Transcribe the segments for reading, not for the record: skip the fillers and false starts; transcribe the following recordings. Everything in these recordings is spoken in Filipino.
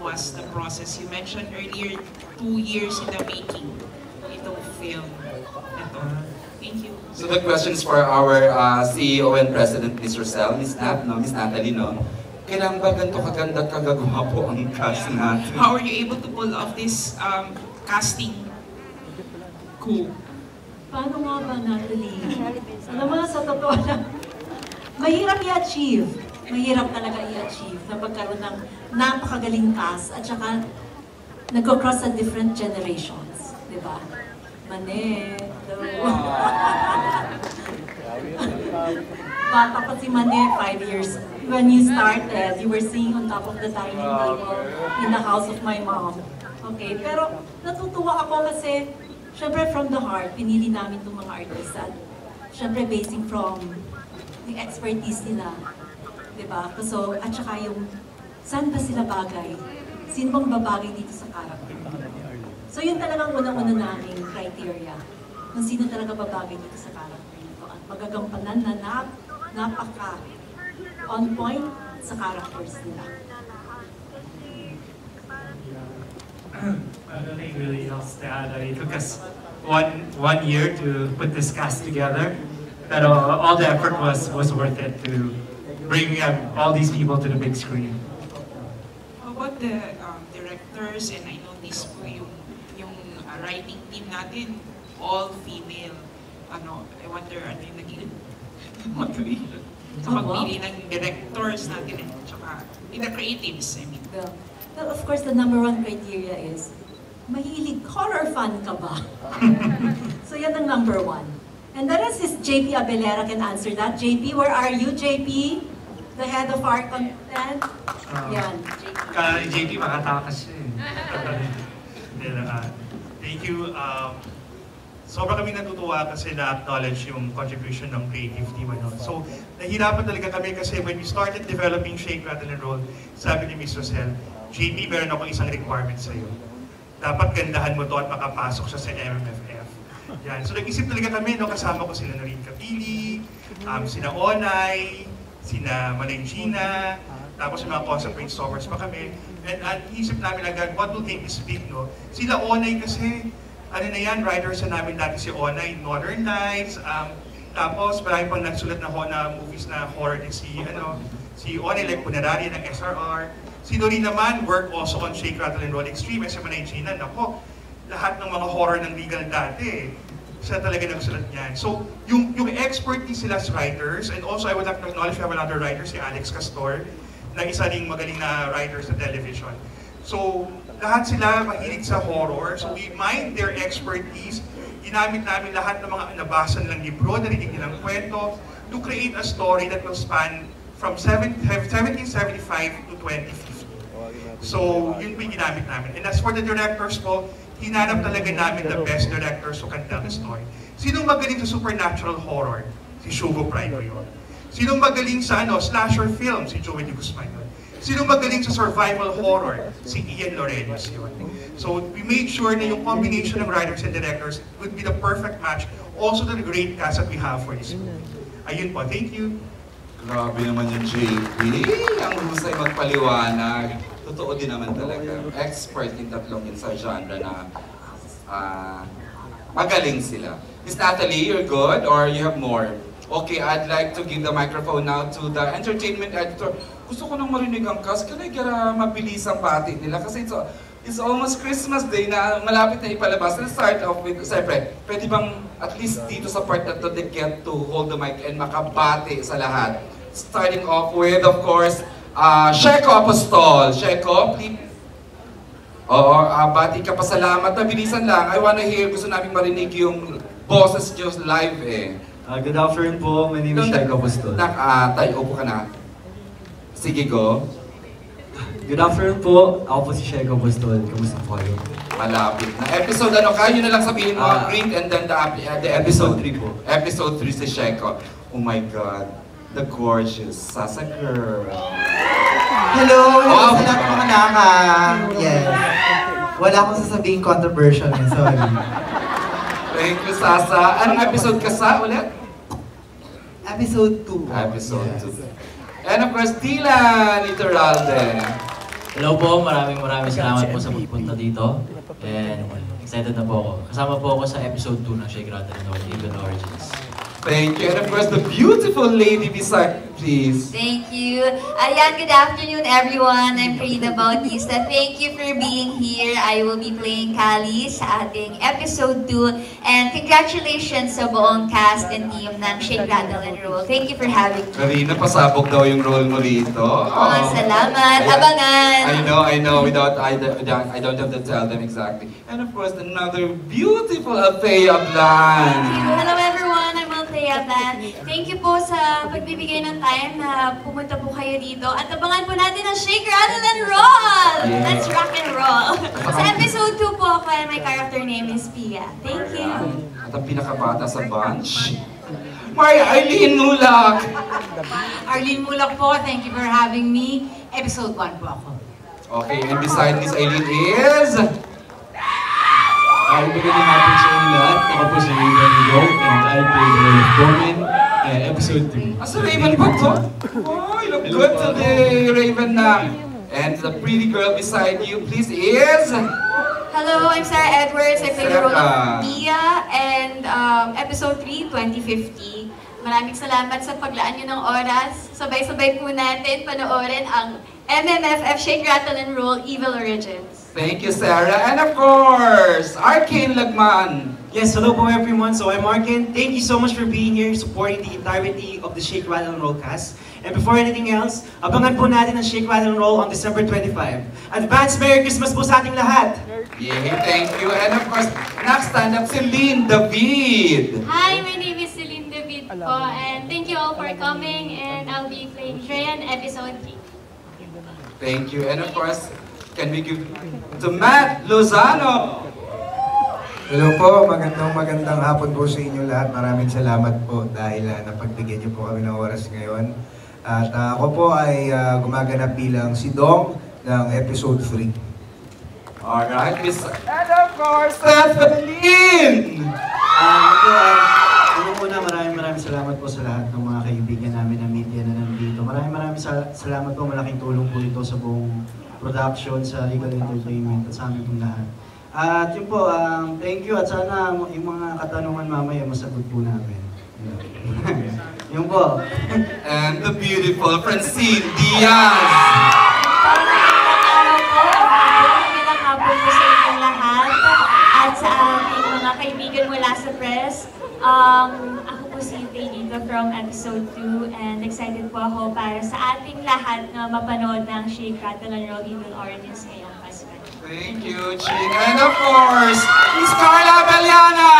was the process? You mentioned earlier 2 years in the making itong film. Ito. Thank you. So the question is for our CEO and President, Ms. Rosel, Miss Natalie, no? Kailangan ba ganito kaganda at kagagwapo ang cast natin? How are you able to pull off this casting coup? Paano nga ba, Natalie? Alam mo, sa totoo lang, mahirap i-achieve. Mahirap talaga i-achieve na magkaroon ng napakagaling cast at saka nag-cross sa different generations. Diba? Mane, bata pa si Mane, 5 years. When you started, you were singing on top of the dining table in the house of my mom. Okay, pero natutuwa ako kasi syempre from the heart, pinili namin itong mga artista. Syempre basing from the expertise nila. Diba? So, at saka yung, saan ba sila bagay? Sino bang babagay dito sa character? So, yun talagang unang-una naming criteria. Kung sino talaga babagay dito sa character nito. At magagampanan na napaka on point sa characters nila. I don't think really else to add. It took us one year to put this cast together, but all the effort was worth it to bring all these people to the big screen. How about the directors, and I know this po yung writing team natin, all female. Ano, I wonder ano yung naging motivation sa pagpili ng directors natin, tsaka in the creatives, I mean. Well, of course, the number one criteria is, mahilig horror fan ka ba? So yan ang number one. And the rest is JP Abelera can answer that. JP, where are you, JP? The head of our content? Yan, JP. JP, makatakas siya eh. Thank you. Sobrang kami natutuwa kasi na-acknowledge yung contribution ng creative team. So, nahirapan talaga kami kasi when we started developing Shake, Rattle, and Roll, sabi ni Ms. Rosel, JP, meron akong isang requirement sa'yo. Dapat gandahan mo to at makapasok siya sa MMFF. Yan. So, nag-isip talaga kami, no, kasama ko sila Noreen Capili, sina Onay, sina Malengina, tapos yung mga concept brainstormers pa kami. And isip namin agad, what will take this big, no? Sila Onay kasi, ano na yan, writers na namin dati si Onay, Northern Lights, tapos marami pang nagsulat na movies na horror din si Onay, like Punerarya ng SRR. Si Noreen naman, work also on Shake, Rattle, and Roll Extreme, sa Manay-Gina, nako, lahat ng mga horror ng legal dati, siya talaga nagsulat niyan. So, yung expertise sila as writers, and also I would like to acknowledge we have another writer, si Alex Castor, na isa ring magaling na writer sa television. So, lahat sila mahilig sa horror, so we mined their expertise, ginamit namin lahat ng mga nabasa nilang libro, narinig nilang kwento, to create a story that will span from 1775 to 2050. So, yun po yung ginamit namin. And as for the directors po, hinanap talaga namin the best directors who can tell the story. Sinong magaling sa supernatural horror? Si Shugo Primo yun. Sinong magaling sa slasher film? Si Joey De Guzman yun. Sinong magaling sa survival horror? Si Ian Lorenos yun. So, we made sure na yung combination ng writers and directors would be the perfect match also to the great cast that we have for this movie. Ayun po, thank you. Grabe naman yung JP. Ang husay magpaliwanag. Totoo din naman talaga. Expert in tatlong sa genre na magaling sila. Miss Natalie, you're good or you have more? Okay, I'd like to give the microphone now to the entertainment editor. Gusto ko nang marinig ang cast. Can I get mabilis ang bati nila? Kasi it's almost Christmas Day na malapit na ipalabas. Let's start off with, siyempre, pwede bang at least dito sa part na to they get to hold the mic and makabati sa lahat. Starting off with, of course, Sheko Apostol. Sheko, please. Oo, bati ka, pasalamat. Bilisan lang. I wanna hear, gusto namin marinig yung boses nyo live eh. Good afternoon po, my name is Sheko Apostol. Tayo, upo ka na. Sige, go. Good afternoon po, ako po si Sheko Apostol. Kamusta po kayo? Malapit na. Episode ano ka? Yun na lang sabihin mo, greet and then the episode 3 po. Episode 3 si Sheko. Oh my God. The gorgeous Sasa girl. Hello! Hello sa lahat ng mga naka. Yes. Wala akong sasabihin controversial. Sorry. Thank you, Sasa. Anong episode ka sa ulit? Episode 2. Episode 2. And of course, Dylan Iturralde. Hello po, maraming salamat po sa pagpunta dito. And excited na po ako. Kasama po ako sa episode 2 ng Shake, Rattle and Roll, Evil Origins. Thank you. And of course, the beautiful lady beside, please. Thank you. Ayan, good afternoon everyone. I'm Frida Bautista. Thank you for being here. I will be playing Kali sa ating episode 2. And congratulations sa buong cast and team ng Shake, Rattle and Roll. Thank you for having me. Karina, pasabog daw yung role mo rito. Oh, salamat. Abangan. I know. I don't have to tell them exactly. And of course, another beautiful Althea Blan. Hello everyone. I'm Althea Blan. Thank you po sa pagbibigay ng time na pumunta po kayo dito. At abangan po natin ang Shake, Rattle and Roll. Yeah. Let's rock and roll. Sa episode 2 po ako and my character name is Pia. Thank you. At ang pinakabata sa bunch, Arlene Mulak. Arlene Mulak po, thank you for having me. Episode 1 po ako. Okay, and beside Miss Aileen is... Magandang hapon sa inyo lahat. Ako po si Raven Go and I play the role of Bowman, episode 3. Asa Raven ba to? Oh, you look good today, Raven na. And the pretty girl beside you, please, is... Hello, I'm Sarah Edwards. I play the role Sarah. of Mia and episode 3, 2050. Maraming salamat sa paglaan nyo ng oras. Sabay-sabay po natin panoorin ang MMFF Shake, Rattle and Roll Evil Origins. Thank you, Sarah. And of course, Arcane Lagman. Yes, hello po everyone. So I'm Arkin. Thank you so much for being here, supporting the entirety of the Shake, Rattle and Roll cast. And before anything else, abangan po natin ang Shake, Rattle and Roll on December 25. Advance Merry Christmas po sa ating lahat! Yeah, thank you. And of course, next stand up si Lynn David. Hi, my name is Celine David po, and thank you all for coming, and I'll be playing Treyan, episode 3. Thank you. And of course, can we give to Matt Lozano? Hello po, magandang hapon po sa inyo lahat. Maraming salamat po dahil napagbigyan niyo po kami ng oras ngayon. At ako po ay gumaganap bilang si Dong ng episode 3. Alright, Miss... And of course, Stephanie! Maraming salamat po sa lahat ng mga kaibigan namin na media na nandito. Maraming salamat po, malaking tulong po ito sa buong production, sa Regal Entertainment at sa amin pong lahat. At yun po, thank you at sana yung mga katanungan mamaya masagot po namin. Yun po. And the beautiful Francine Diaz. Magandang hapon po sa inyong lahat at sa ating mga kaibigan mula sa press. Ako po si Teginito from episode 2 and excited po ako para sa ating lahat na mapanood ng Shake, Rattle and Roll Evil Origins ngayong Pasko. Thank you, Ching. And of course, Miss Carla Beliana!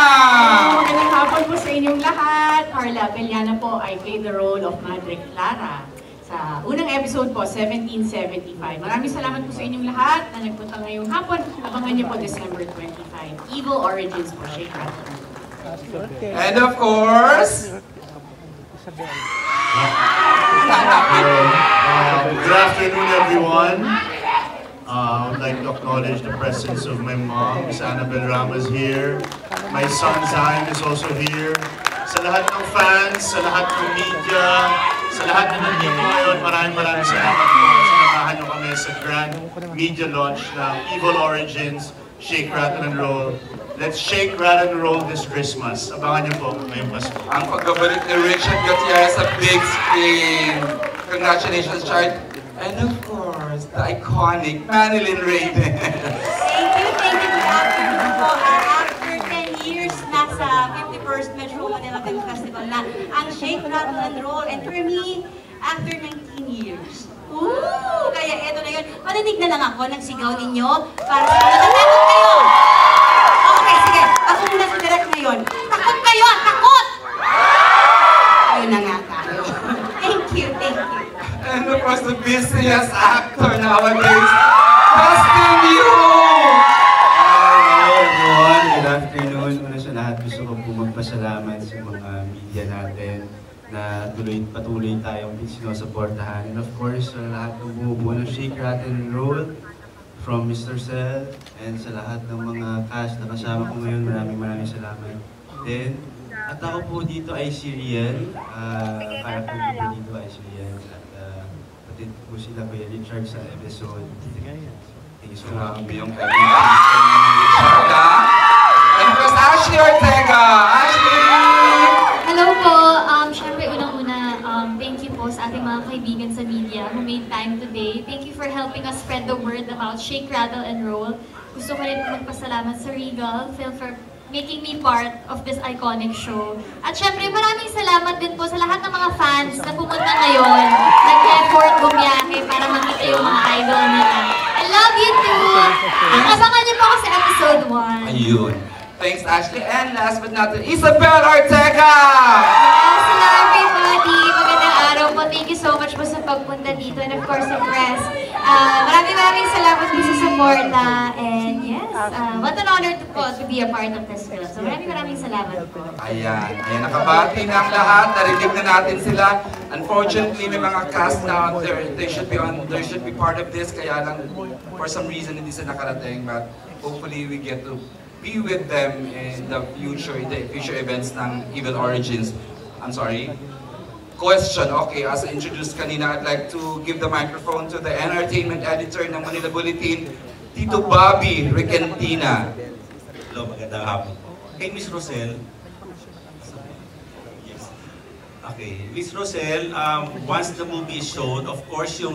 Magandang hapon po sa inyong lahat. Carla Beliana po, I play the role of Madre Clara. Sa unang episode po, 1775. Maraming salamat po sa inyong lahat na nagpunta ngayong hapon. Abangan niyo po December 25. Evil Origins po, Shake, Rattle and Roll. And of course... Good afternoon, everyone. I would like to acknowledge the presence of my mom, Miss Annabel Ramos here. My son Zion is also here. Sa lahat ng fans, sa lahat ng media, sa lahat na nandito ngayon, maraming salamat po. Sinamahan niyo kami sa grand media launch ng Evil Origins, Shake, Rattle and Roll. Let's shake, rattle, and roll this Christmas. Abangan niyo po ngayong Pasko. Ang pagbabalik ni Richard Gutierrez sa big screen. Congratulations, Chart. And of course, the iconic Manilyn Raiden. Thank you good afternoon po. After 10 years, nasa 51st Metro Manila Film Festival na ang Shake, Rattle and Roll. And for me, after 19 years. Ooh! Kaya eto na yun. Paninig na lang ako ng sigaw ninyo para sa mga takot kayo. Okay, sige. Ako muna sa direct ngayon. Takot kayo! Takot! Ayun na nga tayo. Thank you. And of course, the busiest actor nowadays, Dustin Yu! Hello everyone, good afternoon. Una sa lahat, gusto ko po magpasalamat sa mga media natin na patuloy tayong sinusuportahan. And of course, sa lahat ng bumubuo ng Shake, Rattle and Roll, from Mr. Cell, and sa lahat ng mga cast na kasama ko ngayon, maraming salamat. Then, at ako po dito ay si Rian, character ko po dito ay si Rian. At kapatid po sila Kuya Richard sa episode. Thank you so much. Grabe yung Richard, And of course, Ashley Ortega! Ashley! Hello po. Syempre, unang-una, thank you po sa ating mga kaibigan sa media who made time today. Thank you for helping us spread the word about Shake, Rattle, and Roll. Gusto ko rin magpasalamat sa Regal Film for making me part of this iconic show. At syempre, maraming salamat din po sa lahat ng mga fans na pumunta ngayon, nag-effort bumiyahe para makita yung mga idol nila. I love you too! Abangan niyo po ako sa episode 1. Ayun. Thanks, Ashley. And last but not least, Isabel Ortega! Yes, hello everybody! Magandang araw po. Thank you so much po sa pagpunta dito. And of course, sa press. Maraming salamat po sa suporta. And yes, what an honor to be a part of this film. So maraming salamat po. Ayan. Ayan, nakabati na ang lahat. Narinig na natin sila. Unfortunately, may mga cast na they should be part of this. Kaya lang, for some reason, hindi sila nakarating. But hopefully, we get to be with them in the future events ng Evil Origins. I'm sorry. Question, okay, as introduced kanina, I'd like to give the microphone to the entertainment editor ng Manila Bulletin, Tito Bobby Recantina. Hello, magandang hapon po. Kay Miss Rosel. Yes. Okay, Miss Rosel, once the movie is shown, of course yung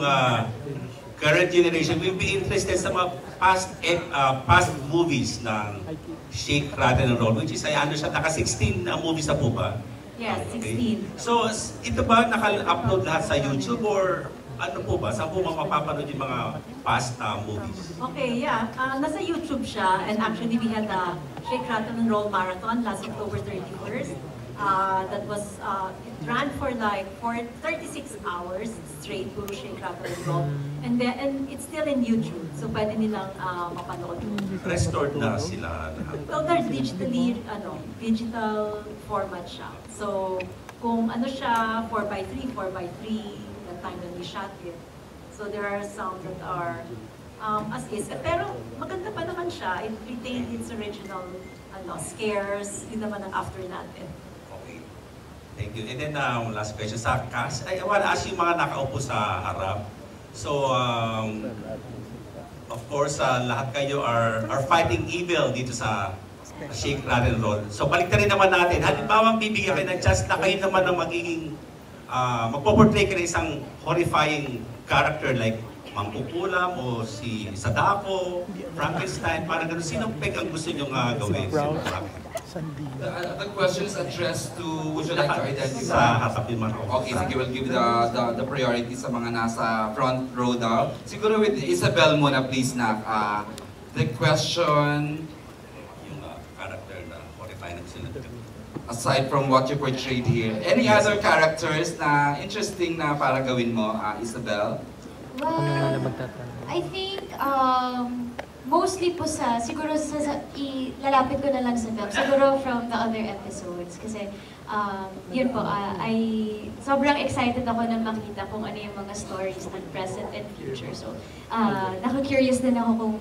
current generation will be interested sa mga past movies ng Shake, Rattle, and Roll, which is, I understand, naka-16 na movies na po ba? Yes, 16. Okay. So, ito ba naka-upload lahat sa YouTube or ano po ba? Saan po mapapanood yung mga past movies? Okay, yeah. Nasa YouTube siya, and actually we had the Shake, Rattle, and Roll Marathon last October 31st. That was, it ran for like 36 hours straight, puro Shake, Rattle, and Roll. And it's still in YouTube, so pwede nilang mapanood. Restored na sila. Well, they're digital format siya. So, kung ano siya, 4x3, the time that we shot it. So there are some that are as is. Pero maganda pa naman siya. It retained its original scares. Yun naman ang after natin. Thank you. And then last question sa cast. I want to ask yung mga nakaupo sa harap. So, of course, lahat kayo are fighting evil dito sa Shake, Rattle, and Roll. So, balik na rin naman natin. Halimbawa, bibigyan kayo ng chance na kayo naman ang magiging magpo-portray kayo ng isang horrifying character like Mangkukulam o si Sadako, Frankenstein, parang gano'n. Sinong peg ang gusto nyo gawin? The question is addressed to, would you like to identify? Sa harap yung mga. Okay, sige, we'll give the priority sa mga nasa front row daw. Siguro with Isabel muna, please, na. The question, yung character na horrifying na gusto nyo. Aside from what you portrayed here, any other characters na interesting na para gawin mo, Isabel? Well, I think mostly po siguro ilalapit ko na lang sa film, siguro from the other episodes kasi yun po, sobrang excited ako na makita kung ano yung mga stories ng present and future. So, naka-curious din ako kung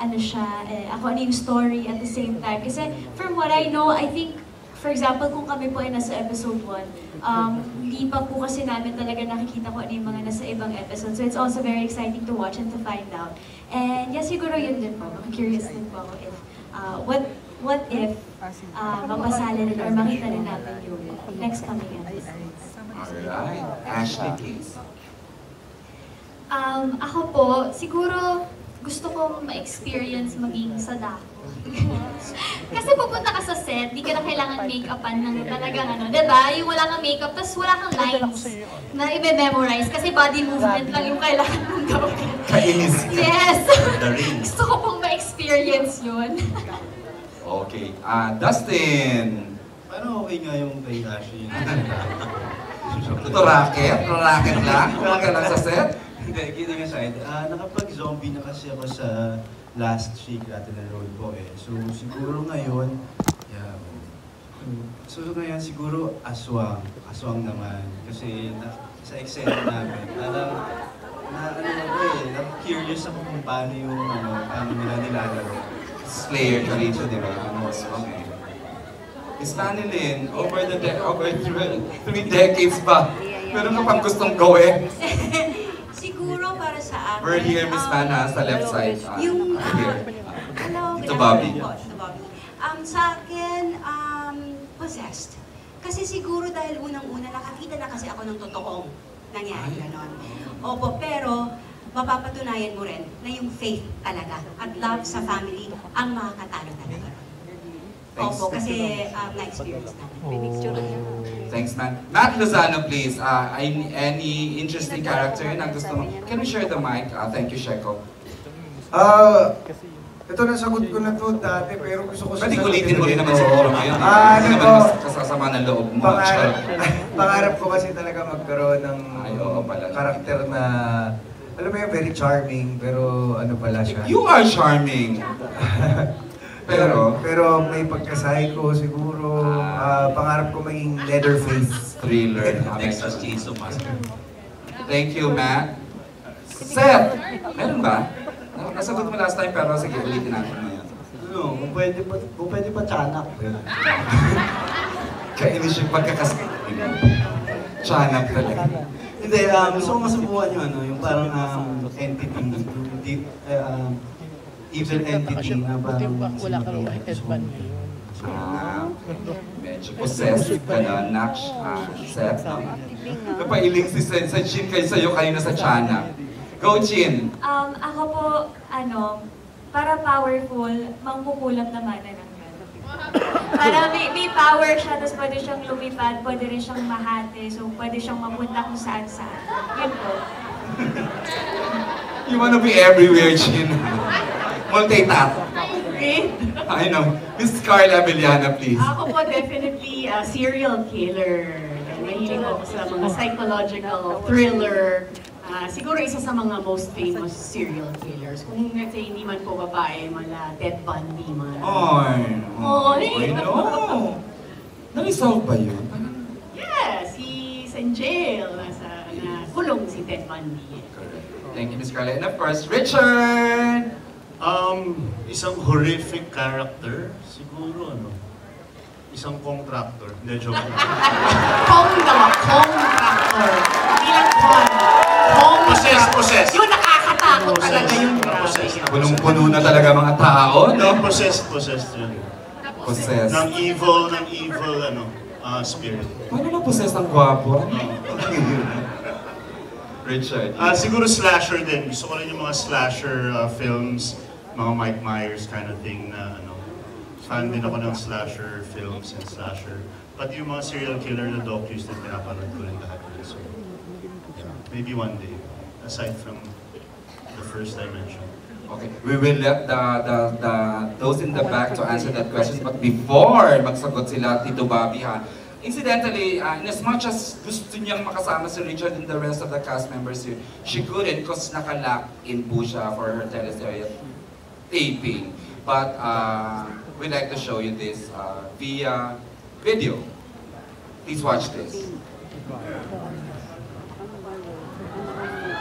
ano siya, ako ano yung story at the same time. Kasi from what I know, I think, for example, kung kami po ay nasa episode 1, hindi pa po kasi namin talaga nakikita ko ano yung mga nasa ibang episode. So it's also very exciting to watch and to find out. And yeah, siguro yun din po. Curious din po ako if, what if mapasali rin or makita rin natin yung next coming episodes. Alright. Ashley, please. Ako po, siguro gusto kong ma-experience maging Sadako. Kasi pupunta ka sa set, di ka na kailangan make-upan ng talagang diba? Yung wala kang make-up, tapos wala kang lines na i-memorize kasi body movement lang yung kailangan mong gawin. Kainis ka. Yes! Gusto ko pong ma-experience yun. Okay. Dustin! Paano okay nga yung kay Ashley? Ito racket? Racket lang? Kumaga lang sa set? Hindi, kidding aside, nakapag-zombie na kasi ako sa last Shake, Rattle, and Roll po eh. So siguro ngayon, siguro aswang. Aswang naman. Kasi sa eksena namin, curious ako kung paano yung, paano nila nilalaro. Slayer ka rito, di ba? Aswang eh. Miss Manilyn, over 3 decades ba? Meron ka pang gustong gawin? sa akin. We're here, Miss Mana, sa left side. Yung, Here. hello, Ito Bobby. Ito Bobby. Sa akin, possessed. Kasi siguro dahil unang-una nakakita na kasi ako ng totoong nangyari ganon. Opo, pero mapapatunayan mo rin na yung faith talaga at love sa family ang makakatalo talaga. Opo, kasi na-experience natin. Thanks, man. Matt Lozano, please. Any interesting character na gusto mo? Can we share the mic? Thank you, Sheko. Ito nasagot ko na to dati, pero gusto ko Pwede ulitin mo rin naman siguro ngayon. Hindi naman mas kasasama ng loob mo. Pangarap ko kasi talaga magkaroon ng karakter na, alam mo yun, very charming, pero ano pala siya. You are charming! Pero may pagkasay ko siguro, pangarap ko maging Leatherface. Thriller. Texas Chainsaw Massacre. Thank you, Matt. Seth! Meron ba? Nasagot mo last time, pero sige, ulitin natin ngayon. No, kung pwede pa tiyanak. Kainis yung pagkakasay. Tiyanak talaga. Hindi, gusto ko masubukan yung yung parang entity, evil entity na parang medyo possessed ka na, Naksh, Seth. Napailing si Chin kayo sa'yo kanina sa tiyanak. Go, Chin! Ako po, para powerful, mangkukulam naman ng para may power siya, tapos pwede siyang lumipad, pwede rin siyang mahati, so pwede siyang mapunta kung saan-saan. Yun po. You wanna be everywhere, Chin. Multitask. I know. Miss Carla Abellana, please. Ako po definitely a serial killer. Mahilig ako sa mga psychological thriller. Siguro isa sa mga most famous serial killers. Kung hindi man po babae, mala Ted Bundy man. Ay, no. Na-resolve ba yun? Yes, he's in jail. Kulong si Ted Bundy. Thank you, Miss Carla. And of course, Richard! Isang horrific character, siguro isang contractor. Hindi, joke lang. Contractor. Ilang Possessed. Yung nakakatakot talaga yung Punong-puno na talaga mga tao, no? Possessed yun. Possessed. Ng evil, spirit. Paano na-possessed ang gwapo? Richard. Siguro slasher din. Gusto ko rin yung mga slasher films, mga Mike Myers kind of thing na fan din ako ng slasher films and slasher. Pati yung mga serial killer na docus na pinapanood ko rin lahat. So, yeah, maybe one day, aside from the first I mentioned. Okay, we will let those in the back to answer that question. But before magsagot sila, Tito Bobby, incidentally, in as much as gusto niyang makasama si Richard and the rest of the cast members here, she couldn't because naka-lock in po siya for her teleserye taping. But we'd like to show you this via video. Please watch this.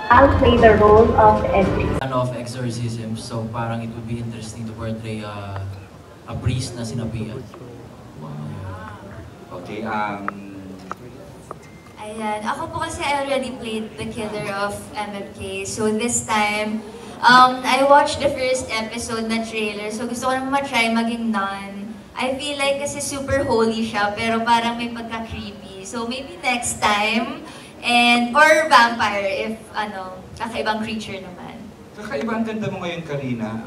I'll play the role of Edwin. Of exorcism, so parang it would be interesting to portray a priest na sinabihan. Okay, Ayan, ako po kasi I already played the killer of MMK, so this time, I watched the first episode na trailer, so gusto ko naman ma-try maging nun. I feel like kasi super holy siya, pero parang may pagka-creepy. So maybe next time, or vampire if kakaibang creature naman. Kakaiba ang ganda mo ngayon, Karina.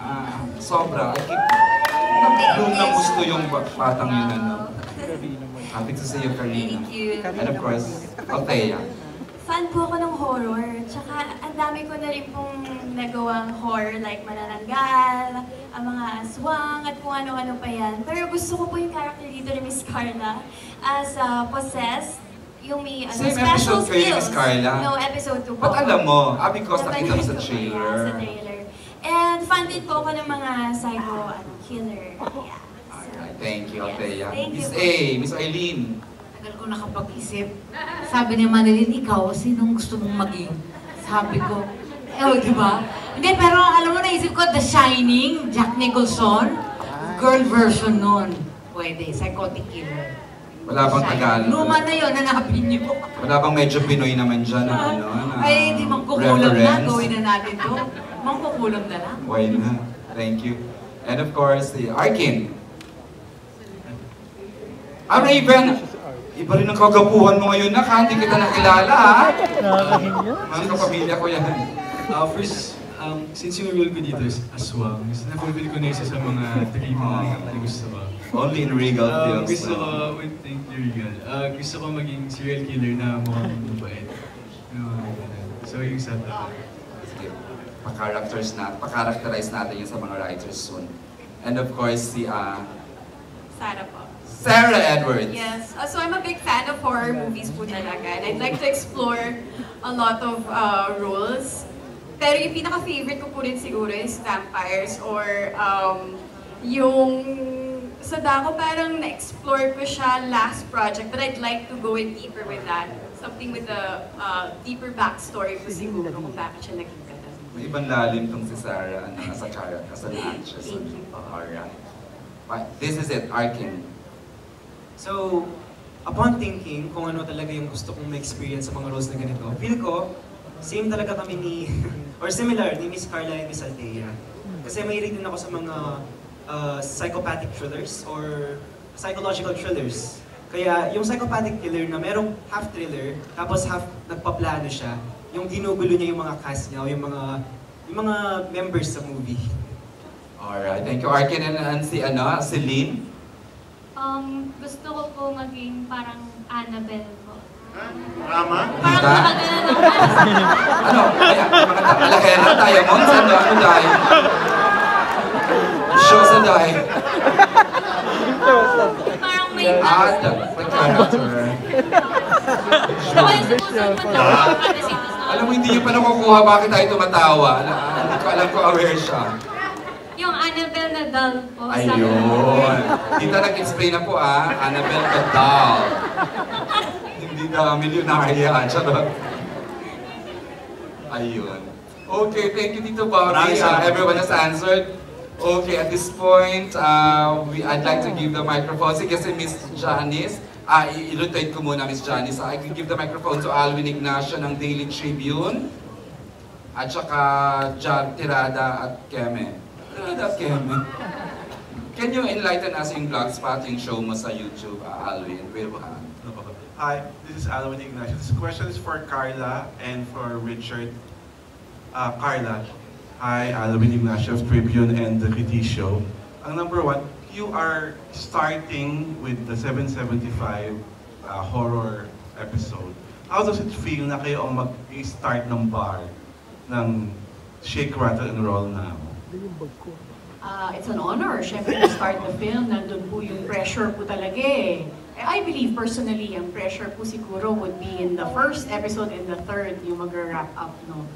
Sobra. Bloom na gusto yung patang yun, Happy to see you, Karina. Thank you. And of course, Althea. Fan po ako ng horror. Tsaka ang dami ko na rin pong nagawang horror like Manananggal, ang mga aswang at kung ano-ano pa yan. Pero gusto ko po yung character dito ni Miss Carla as Possessed. Yung may Same special episode kayo, Miss skills. Carla? No, episode 2 po. Ba't alam mo? Because nakita mo sa Sa trailer. trailer. And fan din po ako ng mga psycho killer. Yeah. Alright, thank you, Althea. Thank you Miss po. A, Miss Eileen. Tagal ko nakapag-isip. Sabi ni Manilyn, ikaw, sinong gusto mong maging? Sabi ko, di ba? Hindi, pero alam mo, naisip ko, The Shining, Jack Nicholson, girl version nun. Pwede, psychotic killer. Wala bang Tagalog? Luma na yun, hanapin niyo. Wala bang medyo Pinoy naman dyan na ano? Na Ay, hindi mangkukulam na. reference? Gawin na natin to. Mangkukulam na lang. Why not? Thank you. And of course, the Arkin. Raven! Iba rin ang kagapuhan mo ngayon na, hindi kita nakilala, ha? Mga kapamilya ko yan. First, since yung role ko dito is aswang, na-fulfill ko na isa sa mga dream na gusto ko. Only in Regal Films. Gusto ko, thank you Regal. Gusto ko maging serial killer na mukhang mabait. So yung sa Sige, pa-characterize natin yun sa mga writers soon. And of course, si Sarah po. Sarah Edwards. Yes. So I'm a big fan of horror movies po talaga. And I'd like to explore a lot of roles. Pero yung pinaka-favorite ko po rin siguro is vampires or yung sa Daco parang na-explore ko siya last project, but I'd like to go in deeper with that. Something with a deeper backstory po siguro kung bakit siya naging ganda. May ibang lalim tong si Sarah as a character, as an actress. Thank you po. Alright. This is it, Arkin. So, upon thinking kung ano talaga yung gusto kong ma-experience sa mga roles na ganito, feel ko, same talaga kami ni, or similar, ni Miss Carla and Miss Althea. Kasi mahilig din ako sa mga psychopathic thrillers or psychological thrillers. Kaya yung psychopathic thriller na merong half thriller, tapos half nagpaplano siya, yung ginugulo niya yung mga cast niya o yung mga members sa movie. Alright, thank you Arkin. And si Lynn? Gusto ko po maging parang Annabelle po. Rama? Parang Ano? Mga alakera tayo mo? Ano dahil? Show sa dahil. Parang may the character. Alam mo, hindi niyo pa nakukuha bakit tayo tumatawa. Hindi ko alam kung aware siya. yung Annabelle na doll po. Ayun. Tita, nag-explain na po Annabelle the doll. Hindi na milyonarya. Charot. Ayun. Okay, thank you Tito Bobby. Everyone has answered. Okay, at this point, I'd like to give the microphone. Sige, si Miss Janice. I-rotate ko muna, Miss Janice. I can give the microphone to Alwin Ignacio ng Daily Tribune. At saka Tirada at Keme. Tirada at Keme. Can you enlighten us yung blogspotting show mo sa YouTube, Alwin? Hi, this is Alwin Ignacio. This question is for Carla and for Richard. Carla. Hi, Alwin Ignacio of Tribune and the Kriti Show. Ang number one, you are starting with the 775 horror episode. How does it feel na kayo ang mag-start ng bar ng Shake, Rattle, and Roll now? It's an honor. Siyempre, to start the film, nandun po yung pressure po talaga eh. I believe personally, ang pressure po siguro would be in the first episode and the third, yung mag-wrap up, no?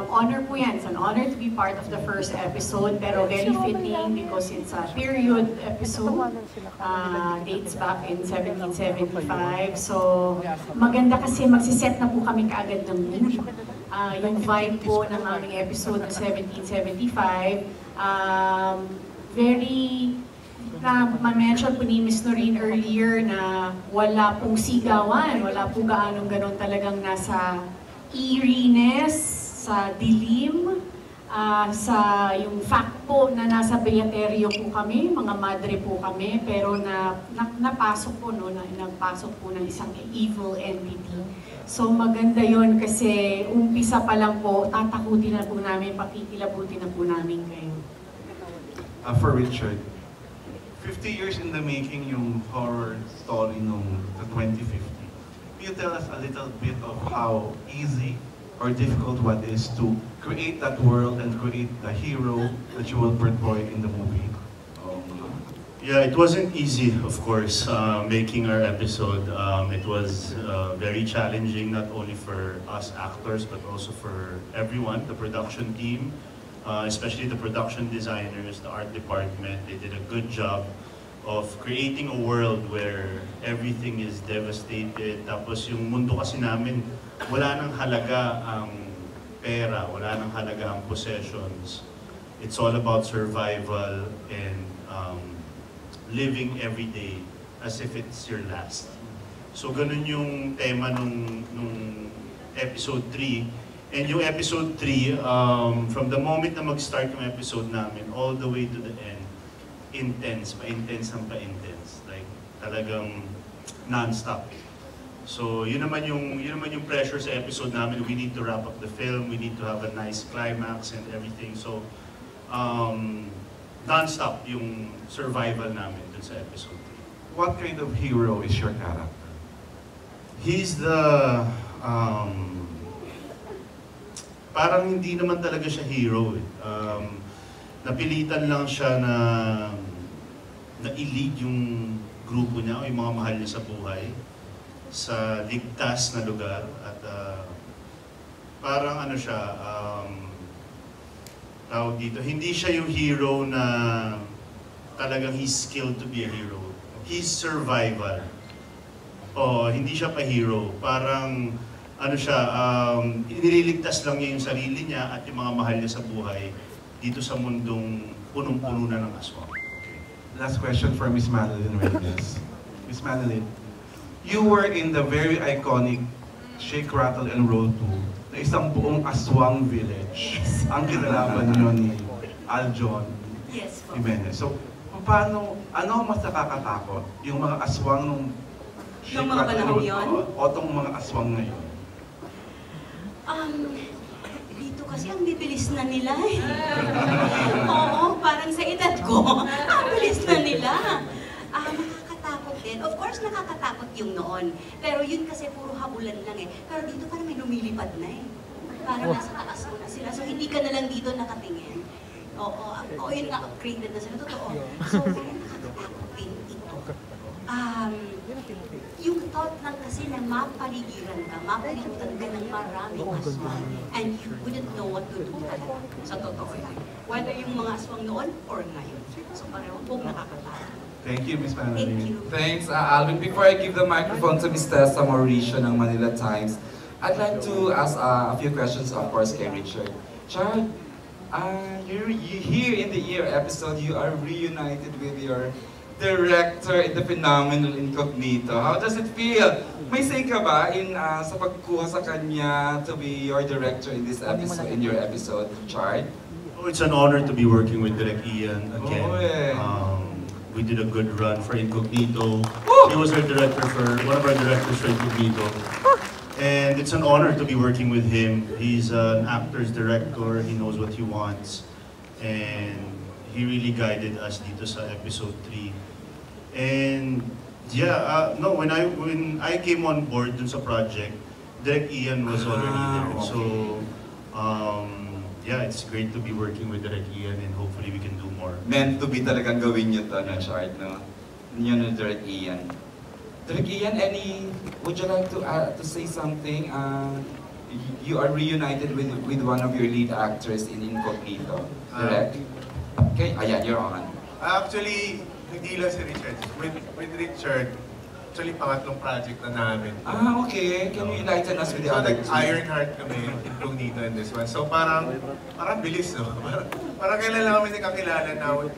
Honor po yan. It's an honor to be part of the first episode, pero very fitting because it's a period episode. Dates back in 1775. So, maganda kasi magsiset na po kami kaagad ng mood. Yung vibe po ng aming episode ng 1775, very, ma-mention po ni Ms. Noreen earlier na wala pong sigawan, wala po gaanong ganon talagang nasa eeriness, sa dilim, sa yung fact po na nasa Beaterio po kami, mga madre po kami, pero napasok po, no, nagpasok po ng isang evil entity. So maganda yon kasi umpisa pa lang po, tatakutin na po namin, pakikilabutin na po namin kayo. For Richard, 50 years in the making yung horror story nung 2050. Can you tell us a little bit of how easy or difficult what is to create that world and create the hero that you will portray in the movie? Yeah, it wasn't easy, of course, making our episode. It was very challenging, not only for us actors, but also for everyone, the production team, especially the production designers, the art department. They did a good job of creating a world where everything is devastated. Tapos yung mundo kasi namin, wala nang halaga ang pera, wala nang halaga ang possessions. It's all about survival and living every day as if it's your last. So ganun yung tema nung episode 3. And yung episode 3, from the moment na mag-start yung episode namin, all the way to the end, intense, pa-intense ng pa-intense. Like, talagang non-stop. So, yun naman yung pressure sa episode namin. We need to wrap up the film, we need to have a nice climax and everything. So, non-stop yung survival namin dun sa episode 3. What kind of hero is your character? He's the, parang hindi naman talaga siya hero eh. Napilitan lang siya na i-lead yung grupo niya o yung mga mahal niya sa buhay sa ligtas na lugar at parang ano siya, tawag dito, hindi siya yung hero na talagang he's skilled to be a hero. He's survival. Hindi siya pa hero. Parang ano siya, inililigtas lang niya yung sarili niya at yung mga mahal niya sa buhay dito sa mundong punong-puno na ng aswang. Last question for Miss Madeline Reyes. Miss Madeline, you were in the very iconic Shake, Rattle, and Roll 2 na isang buong aswang village. Yes. Ang kinalaban niyo ni Aljon Jimenez. So, paano, ano mas nakakatakot? Yung mga aswang nung Shake, Yung mga Rattle, panahon yun? O tong mga aswang ngayon? Dito kasi ang bibilis na nila eh. Oo, parang sa edad ko, ang bilis na nila. Nakakatakot din. Of course, nakakatakot yung noon. Pero yun kasi puro habulan lang eh. Pero dito parang may lumilipad na eh. Parang nasa taas mo na sila. So hindi ka na lang dito nakatingin. Oo, yun nga, upgraded na sila. Totoo. So, nakakatakot din ito. Yung thought lang kasi na mapaligiran ka ng maraming aswang and you wouldn't know what to do talaga sa totoo yun. Whether yung mga aswang noon or ngayon. So pareho pong nakakatakot. Thank you, Miss Madeline. Thank you. Thanks, Alvin. Before I give the microphone to Miss Tessa Mauricio ng Manila Times, I'd like to ask a few questions, of course, kay Richard. Chad, you here in the Year episode, you are reunited with your director in the phenomenal Incognito. How does it feel? May say ka ba sa pagkuha sa kanya to be your director in this episode, in your episode, Chad? Oh, it's an honor to be working with Direk Ian again. We did a good run for Incognito. He was our director one of our directors for Incognito. And it's an honor to be working with him. He's an actor's director. He knows what he wants. And he really guided us dito sa episode 3. And yeah, when I came on board dun sa project, Direk Ian was already there. So yeah, it's great to be working with Direk Ian and hopefully we can do more. Meant to be talagang gawin nyo to, no, Chard, no? Yun na Direk Ian. Direk Ian, would you like to say something? You are reunited with one of your lead actors in Incognito, correct? Okay, ayan, you're on. Actually, hindi lang si Richard. With Richard, actually pangatlong project na namin. Okay. Can you enlighten us with the other two? Ironheart kami, Incognito and this one. So parang bilis, no? Parang kailan lang kami nakakilala na we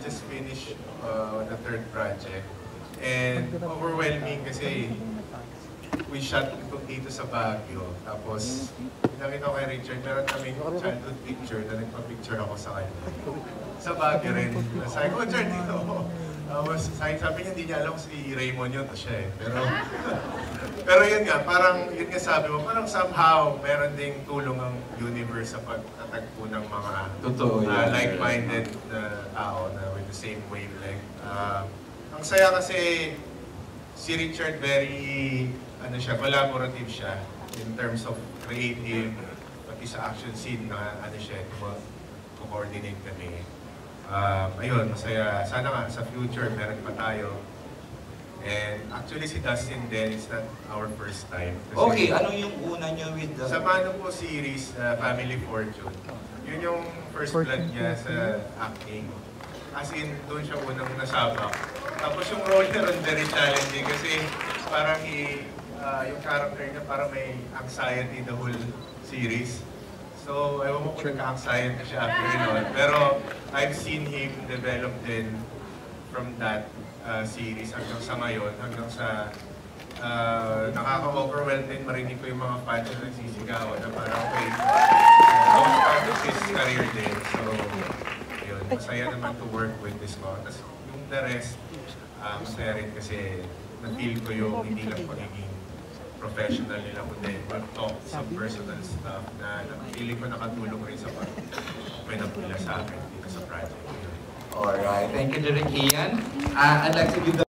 just finished the third project. And overwhelming kasi we shot dito sa Baguio. Tapos, nakita ko kay Richard, meron kaming childhood picture na nagpa-picture ako sa kanya. Sa Baguio rin. Sabi ko, Richard, dito ako. Sabi niya, hindi niya alam si Raymond yun, to siya eh. Pero yun nga, parang, yun nga sabi mo, parang somehow, meron ding tulong ang universe sa pagtatagpo ng mga like-minded na tao na with the same wavelength. Ang saya kasi, si Richard very, collaborative siya in terms of creative, pati sa action scene na co-coordinate kami. Ayun, masaya. Sana nga sa future meron pa tayo. And actually si Dustin din, it's not our first time. Okay, ano yung una nyo with the... Sa Mano po series, Family Fortune, yun yung first blood niya sa acting. As in, doon siya unang nasabak. Tapos yung role niya ron very challenging kasi parang yung character niya parang may anxiety the whole series. So, ewan mo kung nagka-anxiety siya after yun. Pero I've seen him develop din from that series hanggang sa ngayon, hanggang sa nakaka-overwhelm din marinig ko yung mga fans na nagsisigawan na parang okay, don't start with his career din. So, yun, masaya naman to work with this ko. Tapos yung the rest, masaya rin kasi na-feel ko yung hindi lang pagiging professional nila kundi mag-talk some personal stuff na feeling ko nakatulong rin sa pag-open up nila sa akin dito sa project. Alright, thank you, Direk Ian. I'd like to give the